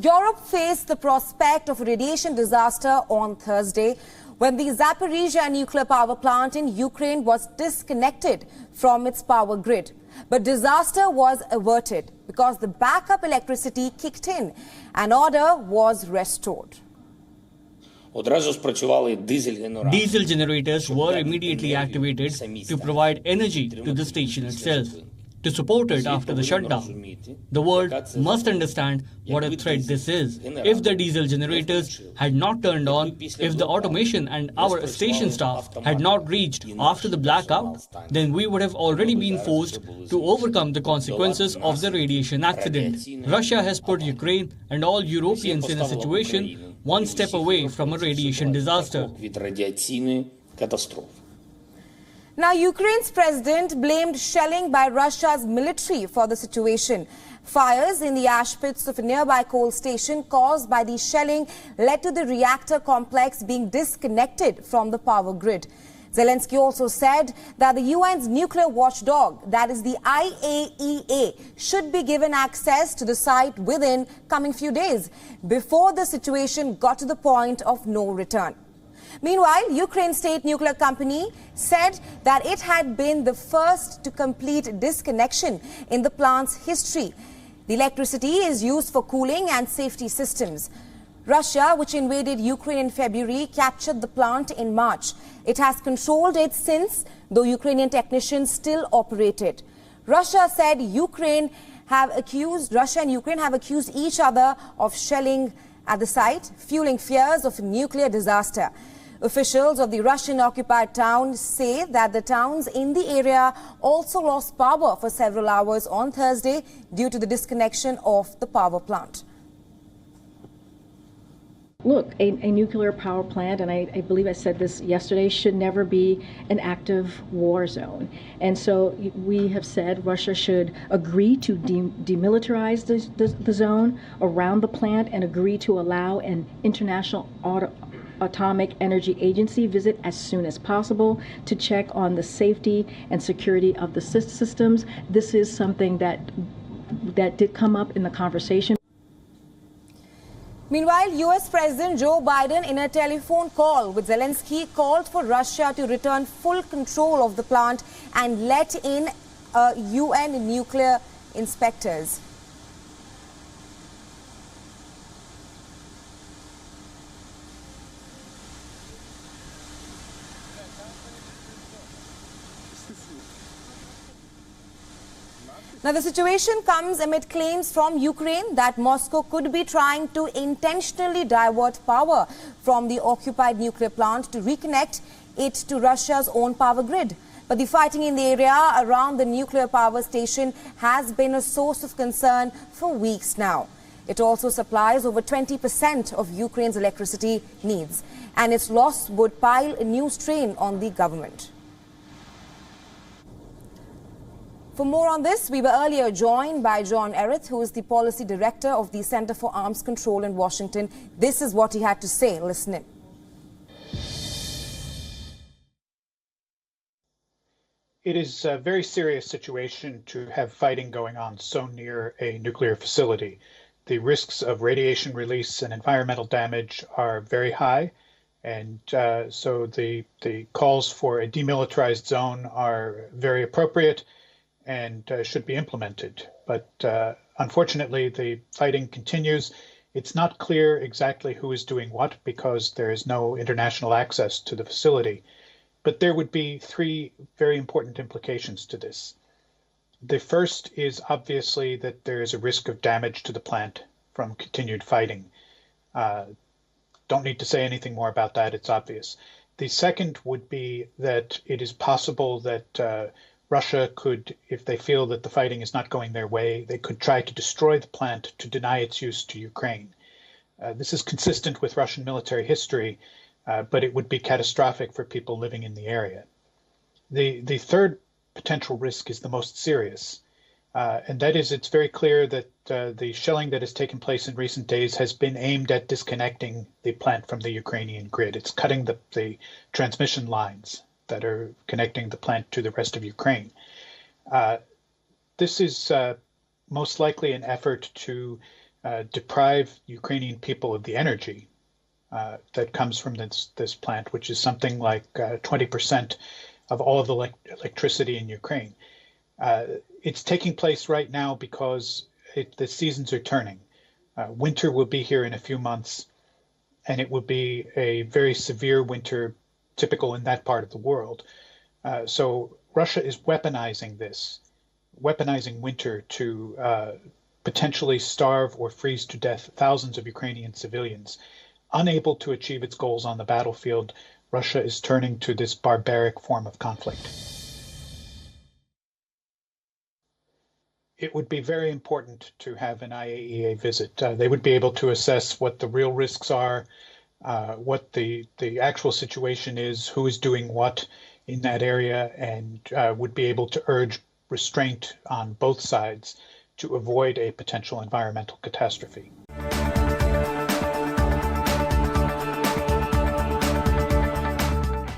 Europe faced the prospect of a radiation disaster on Thursday when the Zaporizhzhia nuclear power plant in Ukraine was disconnected from its power grid. But disaster was averted because the backup electricity kicked in and order was restored. Diesel generators were immediately activated to provide energy to the station itself, to support it after the shutdown. The world must understand what a threat this is. If the diesel generators had not turned on, if the automation and our station staff had not reached after the blackout, then we would have already been forced to overcome the consequences of the radiation accident. Russia has put Ukraine and all Europeans in a situation one step away from a radiation disaster. Now, Ukraine's president blamed shelling by Russia's military for the situation. Fires in the ash pits of a nearby coal station caused by the shelling led to the reactor complex being disconnected from the power grid. Zelensky also said that the UN's nuclear watchdog, that is the IAEA, should be given access to the site within coming few days before the situation got to the point of no return. Meanwhile, Ukraine's state nuclear company said that it had been the first to complete disconnection in the plant's history. The electricity is used for cooling and safety systems. Russia, which invaded Ukraine in February, captured the plant in March. It has controlled it since, though Ukrainian technicians still operate it. Russia said Russia and Ukraine have accused each other of shelling at the site, fueling fears of a nuclear disaster. Officials of the Russian-occupied town say that the towns in the area also lost power for several hours on Thursday due to the disconnection of the power plant. Look, a nuclear power plant, and I believe I said this yesterday, should never be an active war zone. And so we have said Russia should agree to demilitarize the zone around the plant and agree to allow an international Atomic Energy Agency visit as soon as possible to check on the safety and security of the systems. This is something that did come up in the conversation. Meanwhile, U.S. President Joe Biden, in a telephone call with Zelensky, called for Russia to return full control of the plant and let in UN nuclear inspectors. Now, the situation comes amid claims from Ukraine that Moscow could be trying to intentionally divert power from the occupied nuclear plant to reconnect it to Russia's own power grid. But the fighting in the area around the nuclear power station has been a source of concern for weeks now. It also supplies over 20% of Ukraine's electricity needs, and its loss would pile a new strain on the government. For more on this, we were earlier joined by John Erith, who is the Policy Director of the Center for Arms Control in Washington. This is what he had to say. Listen in. It is a very serious situation to have fighting going on so near a nuclear facility. The risks of radiation release and environmental damage are very high. And so the calls for a demilitarized zone are very appropriate and should be implemented. But unfortunately, the fighting continues. It's not clear exactly who is doing what because there is no international access to the facility. But there would be three very important implications to this. The first is obviously that there is a risk of damage to the plant from continued fighting. Don't need to say anything more about that, it's obvious. The second would be that it is possible that Russia could, if they feel that the fighting is not going their way, they could try to destroy the plant to deny its use to Ukraine. This is consistent with Russian military history, but it would be catastrophic for people living in the area. The third potential risk is the most serious, and that is it's very clear that the shelling that has taken place in recent days has been aimed at disconnecting the plant from the Ukrainian grid. It's cutting the transmission lines that are connecting the plant to the rest of Ukraine. This is most likely an effort to deprive Ukrainian people of the energy that comes from this plant, which is something like 20% of all of the electricity in Ukraine. It's taking place right now because the seasons are turning. Winter will be here in a few months, and it will be a very severe winter, typical in that part of the world. So Russia is weaponizing winter to potentially starve or freeze to death thousands of Ukrainian civilians. Unable to achieve its goals on the battlefield, Russia is turning to this barbaric form of conflict. It would be very important to have an IAEA visit. They would be able to assess what the real risks are, what the actual situation is, who is doing what in that area, and would be able to urge restraint on both sides to avoid a potential environmental catastrophe.